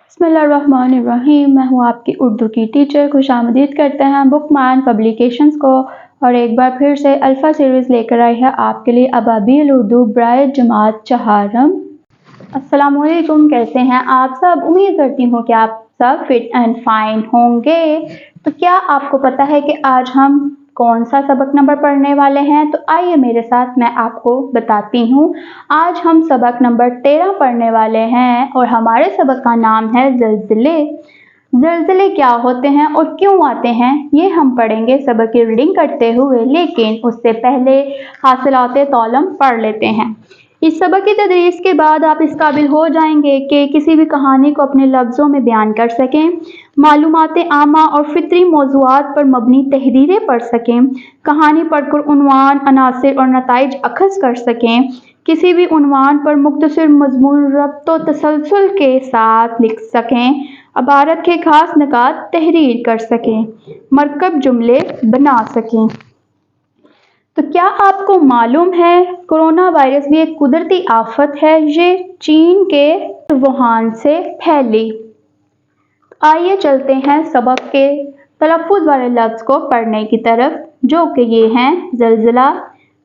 बिस्मिल्लाहिर्रहमानिर्रहीम। मैं हूँ आपकी उर्दू की टीचर। खुशामदीद करते हैं बुकमान पब्लिकेशंस को और एक बार फिर से अल्फ़ा सीरीज़ लेकर आई है आपके लिए अबाबिल उर्दू ब्राय जमात चहारम। अस्सलामुअलैकुम, कैसे हैं आप सब? उम्मीद करती हूँ कि आप सब फिट एंड फाइन होंगे। तो क्या आपको पता है कि आज हम कौन सा सबक नंबर पढ़ने वाले हैं? तो आइए मेरे साथ, मैं आपको बताती हूँ। आज हम सबक नंबर 13 पढ़ने वाले हैं और हमारे सबक का नाम है ज़लज़ले। ज़लज़ले क्या होते हैं और क्यों आते हैं, ये हम पढ़ेंगे सबक की रीडिंग करते हुए, लेकिन उससे पहले हासिलाते तौलम पढ़ लेते हैं। इस सबक की तदरीस के बाद आप इस काबिल हो जाएंगे कि किसी भी कहानी को अपने लफ्ज़ों में बयान कर सकें, मालूमात आमा और फितरी मौज़ूआत पर मबनी तहरीरें पढ़ सकें, कहानी पढ़कर उन्वान, अनासिर और नताइज अखज़ कर सकें, किसी भी उन्वान पर मुख्तसर मज़मून रब्त व तसलसल के साथ लिख सकें, अबारत के खास निकात तहरीर कर सकें, मरकब जुमले बना सकें। तो क्या आपको मालूम है कोरोना वायरस भी एक कुदरती आफत है? ये चीन के वुहान से फैली। आइए चलते हैं सबक के तलफ़्फ़ुज़ वाले लफ्ज़ को पढ़ने की तरफ, जो कि ये हैं ज़लज़ला,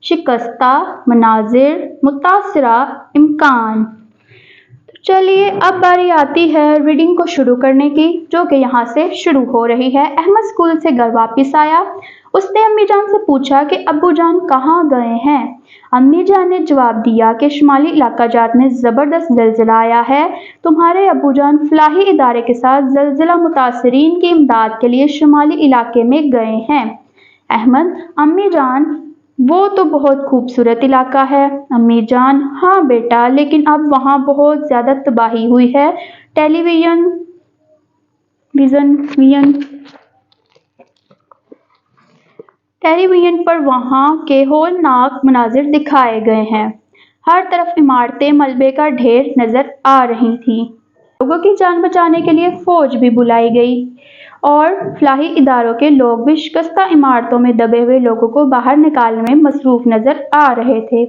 शिकस्ता, मनाजिर, मुतासिरा, इम्कान। तो चलिए अब बारी आती है रीडिंग को शुरू करने की, जो कि यहाँ से शुरू हो रही है। अहमद स्कूल से घर वापस आया। उसने अम्मी जान से पूछा कि अब्बू जान कहाँ गए हैं। अम्मी जान ने जवाब दिया कि शुमाली इलाका जात में ज़बरदस्त ज़लज़ला आया है। तुम्हारे अब्बू जान फलाही इदारे के साथ ज़लज़ला मुतासरीन की इमदाद के लिए शुमाली इलाके में गए हैं। अहमद: अम्मी जान, वो तो बहुत खूबसूरत इलाका है। अम्मी जान: हाँ बेटा, लेकिन अब वहाँ बहुत ज़्यादा तबाही हुई है। टेलीविज़न पर वहाँ के होलनाक मनाजिर दिखाए गए हैं। हर तरफ इमारतें मलबे का ढेर नजर आ रही थीं। लोगों की जान बचाने के लिए फौज भी बुलाई गई और फलाही इदारों के लोग भी शिकस्ता इमारतों में दबे हुए लोगों को बाहर निकालने में मसरूफ नजर आ रहे थे।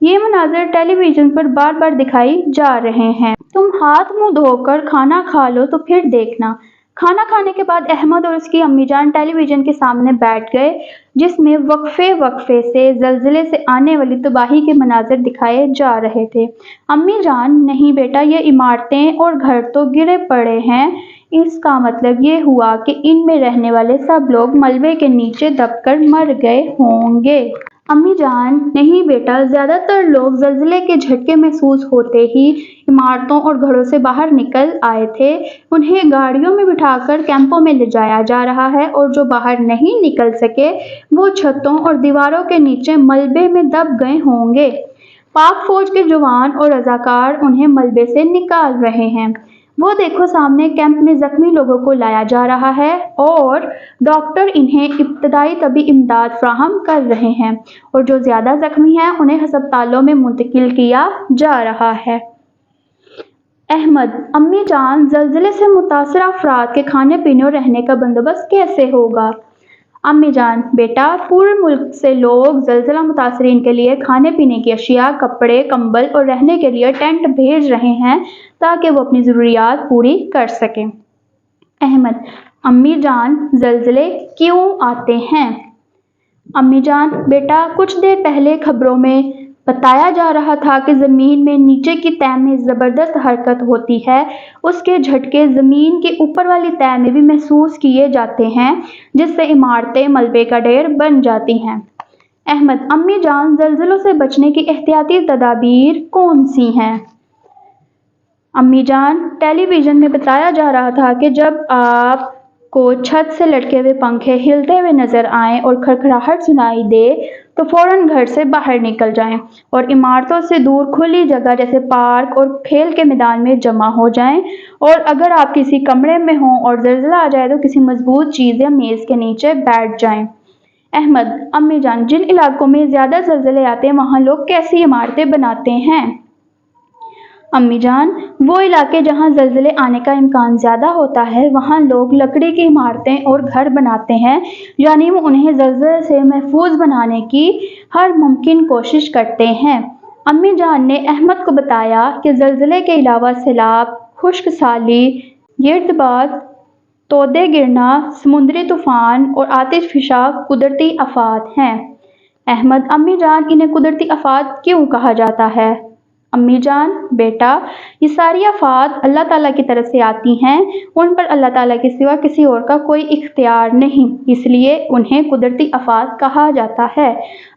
ये मनाजिर टेलीविज़न पर बार बार दिखाई जा रहे हैं। तुम हाथ मुंह धोकर खाना खा लो तो फिर देखना। खाना खाने के बाद अहमद और उसकी अम्मी जान टेलीविज़न के सामने बैठ गए, जिसमें वक्फे वक्फे से ज़लज़ले से आने वाली तबाही के मनाजिर दिखाए जा रहे थे। अम्मी जान: नहीं बेटा, ये इमारतें और घर तो गिरे पड़े हैं। इसका मतलब ये हुआ कि इनमें रहने वाले सब लोग मलबे के नीचे दबकर मर गए होंगे। अम्मी जान: नहीं बेटा, ज़्यादातर लोग ज़लज़ले के झटके महसूस होते ही इमारतों और घरों से बाहर निकल आए थे। उन्हें गाड़ियों में बिठाकर कैंपों में ले जाया जा रहा है और जो बाहर नहीं निकल सके वो छतों और दीवारों के नीचे मलबे में दब गए होंगे। पाक फौज के जवान और रज़ाकार उन्हें मलबे से निकाल रहे हैं। वो देखो, सामने कैंप में जख्मी लोगों को लाया जा रहा है और डॉक्टर इन्हें इब्तदाई तबी इमदाद फराहम कर रहे हैं और जो ज़्यादा जख्मी हैं उन्हें अस्पतालों में मुंतकिल किया जा रहा है। अहमद: अम्मी जान, ज़लज़ले से मुतासर अफराद के खाने पीने और रहने का बंदोबस्त कैसे होगा? अम्मी जान: बेटा, पूरे मुल्क से लोग ज़लज़ला मुतासरीन के लिए खाने पीने की अशिया, कपड़े, कंबल और रहने के लिए टेंट भेज रहे हैं ताकि वो अपनी ज़रूरियात पूरी कर सकें। अहमद: अम्मी जान, ज़लज़ले क्यों आते हैं? अम्मी जान: बेटा, कुछ देर पहले खबरों में बताया जा रहा था कि ज़मीन में नीचे की तह में ज़बरदस्त हरकत होती है। उसके झटके ज़मीन की ऊपर वाली तह में भी महसूस किए जाते हैं, जिससे इमारतें मलबे का ढेर बन जाती हैं। अहमद: अम्मी जान, ज़लज़लों से बचने की एहतियाती तदाबीर कौन सी हैं? अम्मी जान, टेलीविज़न में बताया जा रहा था कि जब आपको छत से लटके हुए पंखे हिलते हुए नजर आएं और खड़खड़ाहट सुनाई दे तो फौरन घर से बाहर निकल जाएं और इमारतों से दूर खुली जगह जैसे पार्क और खेल के मैदान में जमा हो जाएं, और अगर आप किसी कमरे में हों और ज़लज़ला आ जाए तो किसी मजबूत चीज़ या मेज़ के नीचे बैठ जाएं। अहमद: अम्मी जान, जिन इलाकों में ज़्यादा ज़लज़ले आते हैं वहाँ लोग कैसी इमारतें बनाते हैं? अम्मी जान, वो इलाके जहाँ ज़लज़ले आने का इम्कान ज़्यादा होता है वहाँ लोग लकड़ी की इमारतें और घर बनाते हैं, यानी वो उन्हें ज़लज़ले से महफूज बनाने की हर मुमकिन कोशिश करते हैं। अम्मी जान ने अहमद को बताया कि ज़लज़ले के अलावा सैलाब, खुश्क साली, गिर्दबाज, तोदे गिरना, समुद्री तूफान और आतिश फिशा कुदरती आफात हैं। अहमद, अम्मी जान, इन्हें कुदरती आफात क्यों कहा जाता है? अम्मी जान, बेटा, ये सारी आफात अल्लाह ताला की तरफ से आती हैं, उन पर अल्लाह ताला के सिवा किसी और का कोई इख्तियार नहीं, इसलिए उन्हें कुदरती आफात कहा जाता है।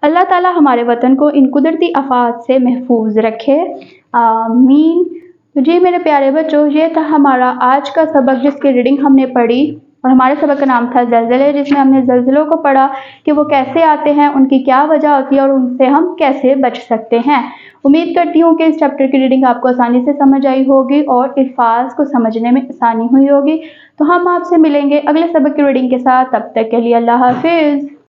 अल्लाह ताला हमारे वतन को इन कुदरती आफात से महफूज रखे, आमीन। तो जी मेरे प्यारे बच्चों, ये था हमारा आज का सबक जिसकी रीडिंग हमने पढ़ी, और हमारे सबक का नाम था ज़लज़ले, जिसमें हमने ज़लज़लों को पढ़ा कि वो कैसे आते हैं, उनकी क्या वजह होती है और उनसे हम कैसे बच सकते हैं। उम्मीद करती हूँ कि इस चैप्टर की रीडिंग आपको आसानी से समझ आई होगी और अल्फाज को समझने में आसानी हुई होगी। तो हम आपसे मिलेंगे अगले सबक की रीडिंग के साथ, तब तक के लिए अल्लाह हाफिज़।